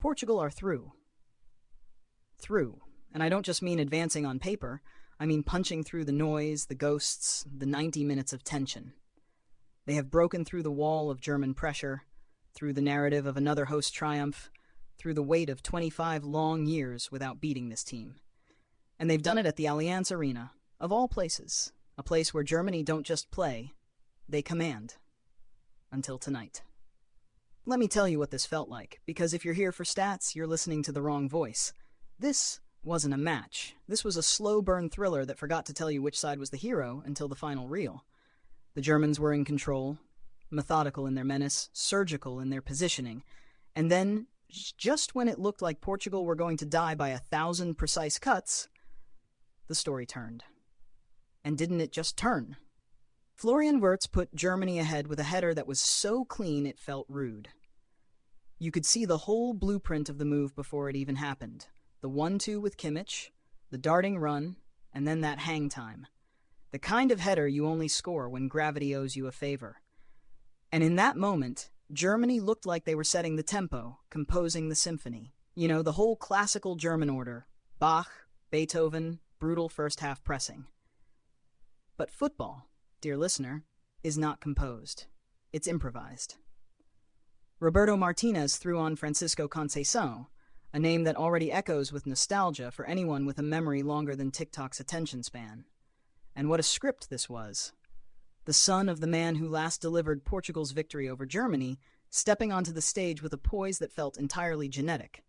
Portugal are through. Through. And I don't just mean advancing on paper. I mean punching through the noise, the ghosts, the 90 minutes of tension. They have broken through the wall of German pressure, through the narrative of another host triumph, through the weight of 25 long years without beating this team. And they've done it at the Allianz Arena, of all places, a place where Germany don't just play, they command. Until tonight. Let me tell you what this felt like, because if you're here for stats, you're listening to the wrong voice. This wasn't a match. This was a slow-burn thriller that forgot to tell you which side was the hero until the final reel. The Germans were in control, methodical in their menace, surgical in their positioning, and then, just when it looked like Portugal were going to die by 1,000 precise cuts, the story turned. And didn't it just turn? Florian Wirtz put Germany ahead with a header that was so clean it felt rude. You could see the whole blueprint of the move before it even happened. The 1-2 with Kimmich, the darting run, and then that hang time. The kind of header you only score when gravity owes you a favor. And in that moment, Germany looked like they were setting the tempo, composing the symphony. You know, the whole classical German order. Bach, Beethoven, brutal first-half pressing. But football, dear listener, is not composed. It's improvised. Roberto Martinez threw on Francisco Conceição, a name that already echoes with nostalgia for anyone with a memory longer than TikTok's attention span. And what a script this was. The son of the man who last delivered Portugal's victory over Germany, stepping onto the stage with a poise that felt entirely genetic.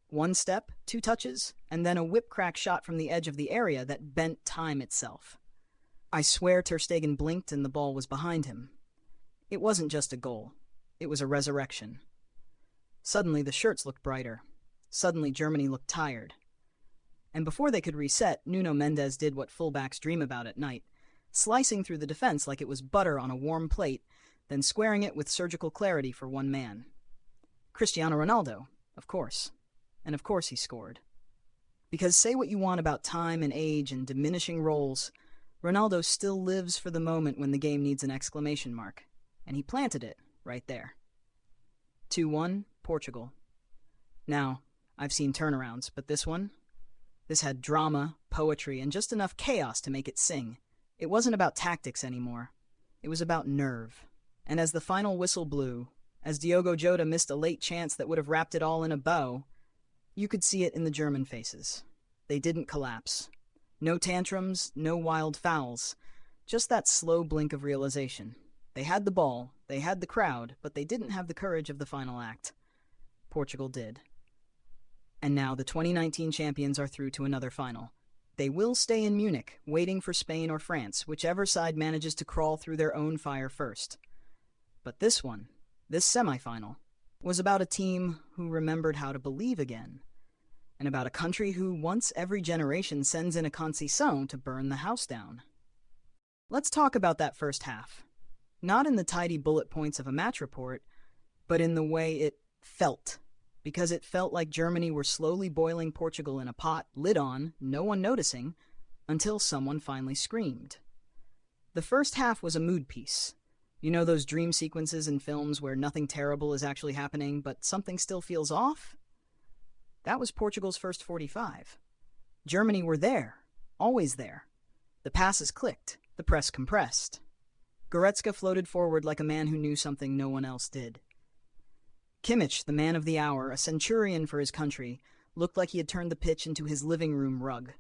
One step, 2 touches, and then a whip-crack shot from the edge of the area that bent time itself. I swear Ter Stegen blinked and the ball was behind him. It wasn't just a goal. It was a resurrection. Suddenly the shirts looked brighter. Suddenly Germany looked tired. And before they could reset, Nuno Mendes did what fullbacks dream about at night, slicing through the defense like it was butter on a warm plate, then squaring it with surgical clarity for one man. Cristiano Ronaldo, of course. And of course he scored. Because say what you want about time and age and diminishing roles, Ronaldo still lives for the moment when the game needs an exclamation mark. And he planted it right there. 2-1, Portugal. Now, I've seen turnarounds, but this had drama, poetry, and just enough chaos to make it sing. It wasn't about tactics anymore. It was about nerve. And as the final whistle blew, as Diogo Jota missed a late chance that would have wrapped it all in a bow, you could see it in the German faces. They didn't collapse. No tantrums, no wild fouls. Just that slow blink of realization. They had the ball, they had the crowd, but they didn't have the courage of the final act. Portugal did. And now the 2019 champions are through to another final. They will stay in Munich, waiting for Spain or France, whichever side manages to crawl through their own fire first. But this semifinal, was about a team who remembered how to believe again, and about a country who once every generation sends in a Conceição to burn the house down. Let's talk about that first half. Not in the tidy bullet points of a match report, but in the way it felt. Because it felt like Germany were slowly boiling Portugal in a pot, lid on, no one noticing, until someone finally screamed. The first half was a mood piece. You know those dream sequences in films where nothing terrible is actually happening, but something still feels off? That was Portugal's first 45. Germany were there, always there. The passes clicked, the press compressed. Goretzka floated forward like a man who knew something no one else did. Kimmich, the man of the hour, a centurion for his country, looked like he had turned the pitch into his living room rug.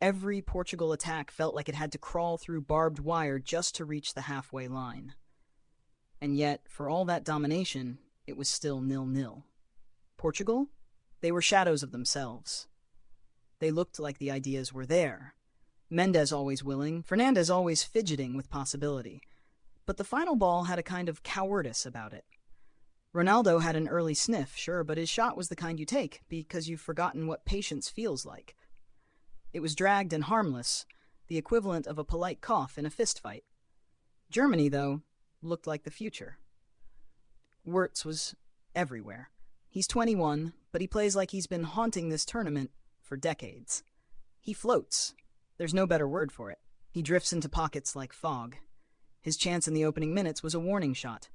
Every Portugal attack felt like it had to crawl through barbed wire just to reach the halfway line. And yet, for all that domination, it was still 0-0. Portugal? They were shadows of themselves. They looked like the ideas were there. Mendes always willing, Fernandes always fidgeting with possibility. But the final ball had a kind of cowardice about it. Ronaldo had an early sniff, sure, but his shot was the kind you take, because you've forgotten what patience feels like. It was dragged and harmless, the equivalent of a polite cough in a fistfight. Germany, though, looked like the future. Wirtz was everywhere. He's 21, but he plays like he's been haunting this tournament for decades. He floats. There's no better word for it. He drifts into pockets like fog. His chance in the opening minutes was a warning shot.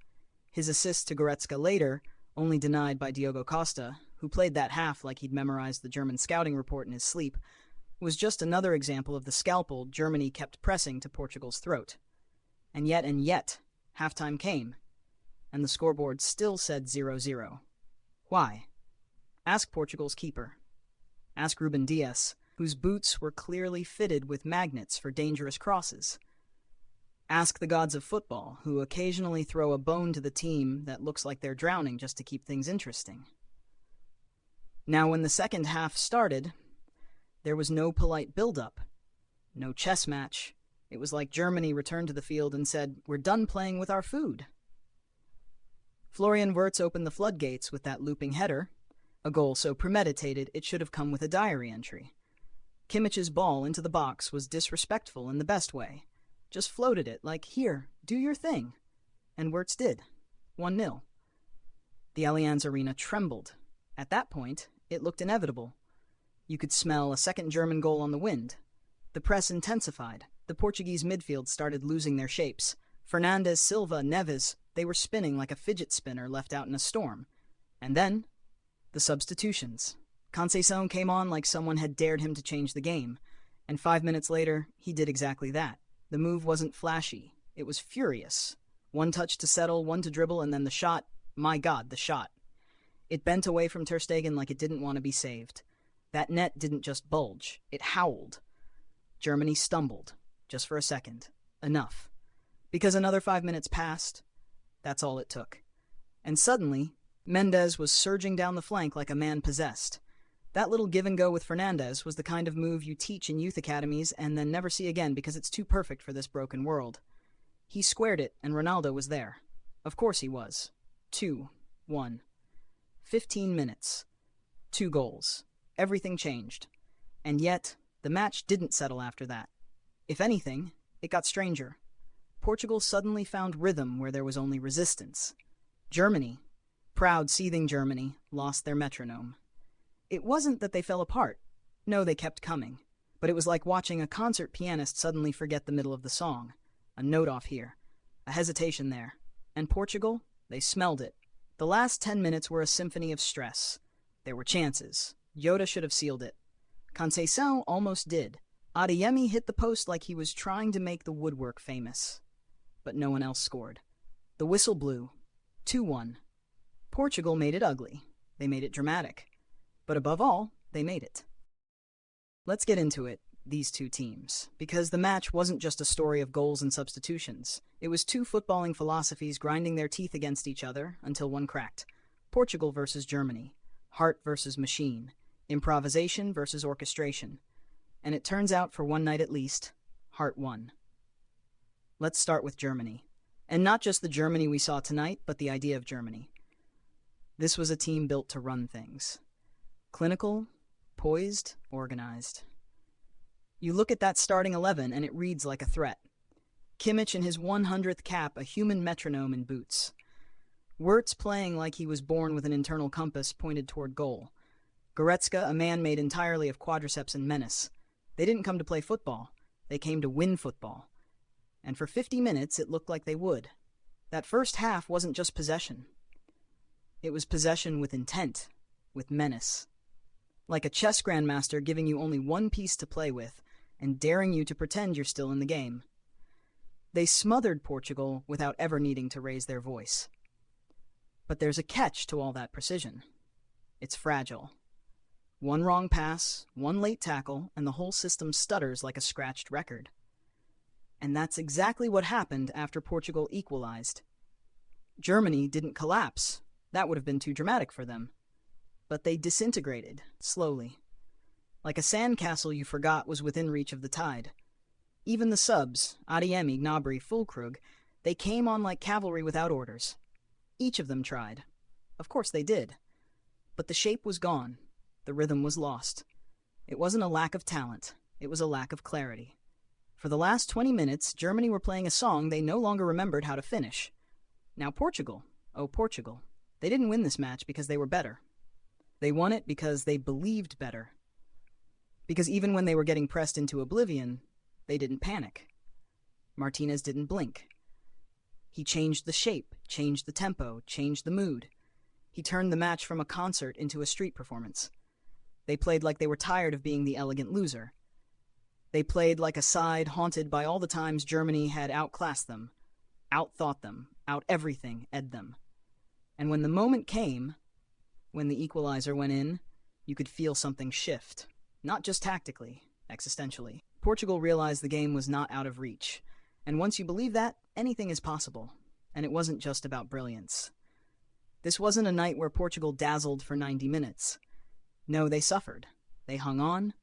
His assist to Goretzka later, only denied by Diogo Costa, who played that half like he'd memorized the German scouting report in his sleep, was just another example of the scalpel Germany kept pressing to Portugal's throat. And yet, halftime came, and the scoreboard still said 0-0. Why? Ask Portugal's keeper. Ask Ruben Dias, whose boots were clearly fitted with magnets for dangerous crosses. Ask the gods of football, who occasionally throw a bone to the team that looks like they're drowning just to keep things interesting. Now, when the second half started, there was no polite build-up, no chess match. It was like Germany returned to the field and said, "We're done playing with our food." Florian Wirtz opened the floodgates with that looping header, a goal so premeditated it should have come with a diary entry. Kimmich's ball into the box was disrespectful in the best way. Just floated it like, "Here, do your thing." And Wirtz did. 1-0. The Allianz Arena trembled. At that point, it looked inevitable. You could smell a second German goal on the wind. The press intensified. The Portuguese midfield started losing their shapes. Fernandes, Silva, Neves, they were spinning like a fidget spinner left out in a storm. And then, the substitutions. Conceição came on like someone had dared him to change the game. And 5 minutes later, he did exactly that. The move wasn't flashy. It was furious. One touch to settle, one to dribble, and then the shot. My God, the shot. It bent away from Ter Stegen like it didn't want to be saved. That net didn't just bulge. It howled. Germany stumbled. Just for a second. Enough. Because another 5 minutes passed. That's all it took. And suddenly, Mendes was surging down the flank like a man possessed. That little give and go with Fernandes was the kind of move you teach in youth academies and then never see again because it's too perfect for this broken world. He squared it, and Ronaldo was there. Of course he was. 2-1. 15 minutes. 2 goals. Everything changed. And yet, the match didn't settle after that. If anything, it got stranger. Portugal suddenly found rhythm where there was only resistance. Germany, proud, seething Germany, lost their metronome. It wasn't that they fell apart. No, they kept coming. But it was like watching a concert pianist suddenly forget the middle of the song. A note off here. A hesitation there. And Portugal, they smelled it. The last 10 minutes were a symphony of stress. There were chances. Yoda should have sealed it. Conceição almost did. Adeyemi hit the post like he was trying to make the woodwork famous. But no one else scored. The whistle blew. 2-1. Portugal made it ugly. They made it dramatic. But above all, they made it. Let's get into it, these two teams, because the match wasn't just a story of goals and substitutions. It was two footballing philosophies grinding their teeth against each other until one cracked. Portugal versus Germany. Heart versus machine. Improvisation versus orchestration. And it turns out, for one night at least, heart won. Let's start with Germany. And not just the Germany we saw tonight, but the idea of Germany. This was a team built to run things. Clinical, poised, organized. You look at that starting 11 and it reads like a threat. Kimmich in his 100th cap, a human metronome in boots. Wirtz playing like he was born with an internal compass pointed toward goal. Goretzka, a man made entirely of quadriceps and menace. They didn't come to play football. They came to win football. And for 50 minutes, it looked like they would. That first half wasn't just possession. It was possession with intent, with menace. Like a chess grandmaster giving you only one piece to play with and daring you to pretend you're still in the game. They smothered Portugal without ever needing to raise their voice. But there's a catch to all that precision. It's fragile. One wrong pass, one late tackle, and the whole system stutters like a scratched record. And that's exactly what happened after Portugal equalized. Germany didn't collapse. That would have been too dramatic for them. But they disintegrated, slowly. Like a sandcastle you forgot was within reach of the tide. Even the subs, Adeyemi, Gnabry, Füllkrug, they came on like cavalry without orders. Each of them tried. Of course they did. But the shape was gone. The rhythm was lost. It wasn't a lack of talent. It was a lack of clarity. For the last 20 minutes, Germany were playing a song they no longer remembered how to finish. Now Portugal, oh Portugal, they didn't win this match because they were better. They won it because they believed better. Because even when they were getting pressed into oblivion, they didn't panic. Martinez didn't blink. He changed the shape, changed the tempo, changed the mood. He turned the match from a concert into a street performance. They played like they were tired of being the elegant loser. They played like a side haunted by all the times Germany had outclassed them, outthought them, out-everything-ed them. And when the moment came, when the equalizer went in, you could feel something shift. Not just tactically, existentially. Portugal realized the game was not out of reach. And once you believe that, anything is possible. And it wasn't just about brilliance. This wasn't a night where Portugal dazzled for 90 minutes. No, they suffered. They hung on.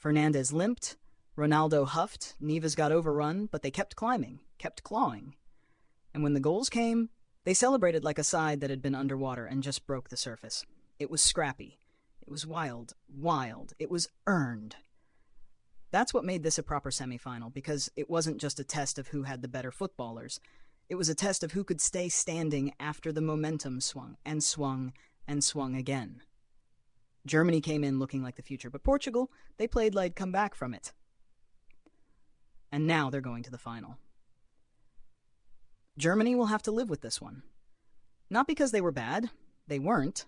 Fernandes limped. Ronaldo huffed. Neves got overrun, but they kept climbing, kept clawing. And when the goals came, they celebrated like a side that had been underwater and just broke the surface. It was scrappy. It was wild. It was earned. That's what made this a proper semifinal, because it wasn't just a test of who had the better footballers. It was a test of who could stay standing after the momentum swung and swung and swung again. Germany came in looking like the future, but Portugal, they played like come back from it. And now they're going to the final. Germany will have to live with this one. Not because they were bad, they weren't,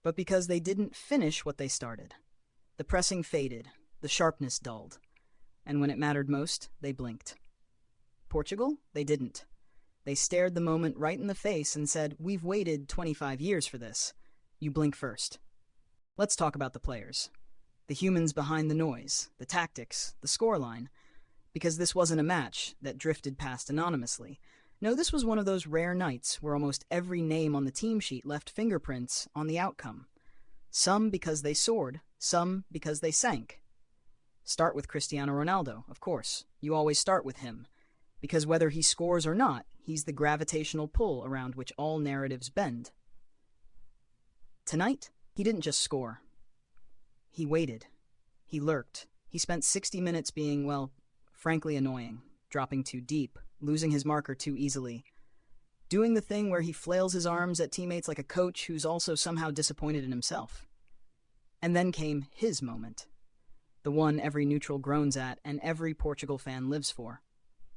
but because they didn't finish what they started. The pressing faded, the sharpness dulled, and when it mattered most, they blinked. Portugal, they didn't. They stared the moment right in the face and said, "We've waited 25 years for this. You blink first." Let's talk about the players. The humans behind the noise, the tactics, the scoreline. Because this wasn't a match that drifted past anonymously. No, this was one of those rare nights where almost every name on the team sheet left fingerprints on the outcome. Some because they soared, some because they sank. Start with Cristiano Ronaldo, of course. You always start with him. Because whether he scores or not, he's the gravitational pull around which all narratives bend. Tonight, he didn't just score. He waited. He lurked. He spent 60 minutes being, well, frankly annoying, dropping too deep, losing his marker too easily, doing the thing where he flails his arms at teammates like a coach who's also somehow disappointed in himself. And then came his moment. The one every neutral groans at and every Portugal fan lives for.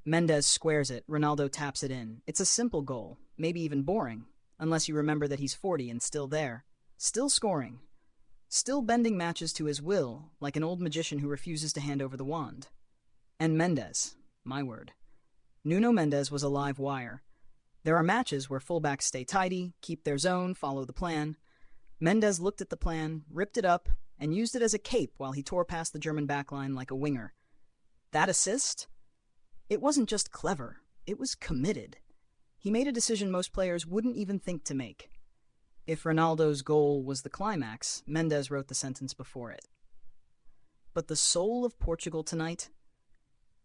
Mendes squares it, Ronaldo taps it in. It's a simple goal, maybe even boring, unless you remember that he's 40 and still there. Still scoring. Still bending matches to his will, like an old magician who refuses to hand over the wand. And Mendes, my word. Nuno Mendes was a live wire. There are matches where fullbacks stay tidy, keep their zone, follow the plan. Mendes looked at the plan, ripped it up, and used it as a cape while he tore past the German backline like a winger. That assist? It wasn't just clever, it was committed. He made a decision most players wouldn't even think to make. If Ronaldo's goal was the climax, Mendes wrote the sentence before it. But the soul of Portugal tonight,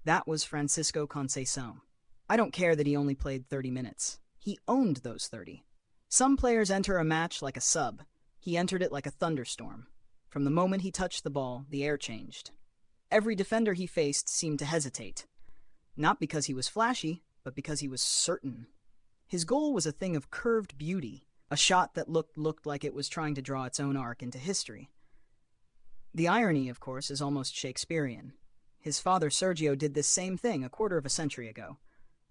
that was Francisco Conceição. I don't care that he only played 30 minutes. He owned those 30. Some players enter a match like a sub. He entered it like a thunderstorm. From the moment he touched the ball, the air changed. Every defender he faced seemed to hesitate. Not because he was flashy, but because he was certain. His goal was a thing of curved beauty, a shot that looked like it was trying to draw its own arc into history. The irony, of course, is almost Shakespearean. His father Sergio did this same thing a quarter of a century ago.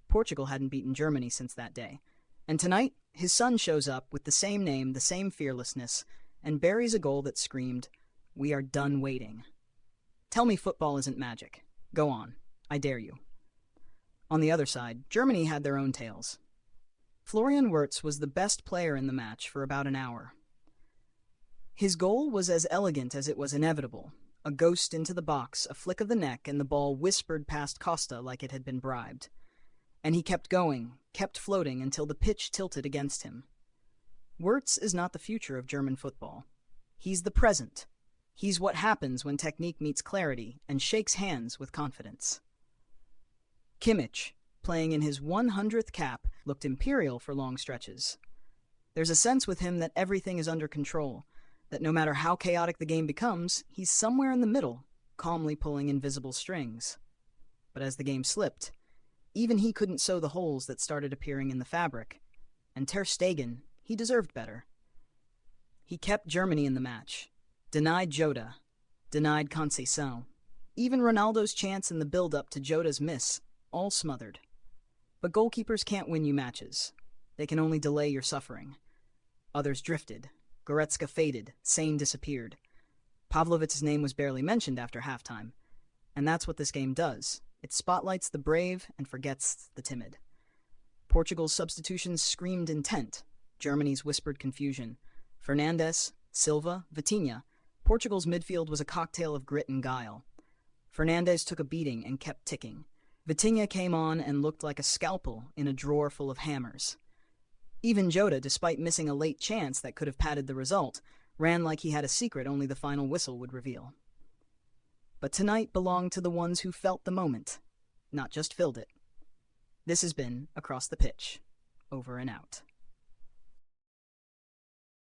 Portugal hadn't beaten Germany since that day. And tonight, his son shows up with the same name, the same fearlessness, and buries a goal that screamed, "We are done waiting." Tell me football isn't magic. Go on. I dare you. On the other side, Germany had their own tales. Florian Wirtz was the best player in the match for about an hour. His goal was as elegant as it was inevitable. A ghost into the box, a flick of the neck, and the ball whispered past Costa like it had been bribed. And he kept going, kept floating until the pitch tilted against him. Wirtz is not the future of German football. He's the present. He's what happens when technique meets clarity and shakes hands with confidence. Kimmich, playing in his 100th cap, looked imperial for long stretches. There's a sense with him that everything is under control, that no matter how chaotic the game becomes, he's somewhere in the middle, calmly pulling invisible strings. But as the game slipped, even he couldn't sew the holes that started appearing in the fabric. And Ter Stegen, he deserved better. He kept Germany in the match, denied Jota, denied Conceição. Even Ronaldo's chance in the build-up to Jota's miss, all smothered. But goalkeepers can't win you matches. They can only delay your suffering. Others drifted. Goretzka faded. Sane disappeared. Pavlovic's name was barely mentioned after halftime. And that's what this game does. It spotlights the brave and forgets the timid. Portugal's substitutions screamed intent. Germany's whispered confusion. Fernandes, Silva, Vitinha. Portugal's midfield was a cocktail of grit and guile. Fernandes took a beating and kept ticking. Vitinha came on and looked like a scalpel in a drawer full of hammers. Even Jota, despite missing a late chance that could have padded the result, ran like he had a secret only the final whistle would reveal. But tonight belonged to the ones who felt the moment, not just filled it. This has been Across the Pitch. Over and out.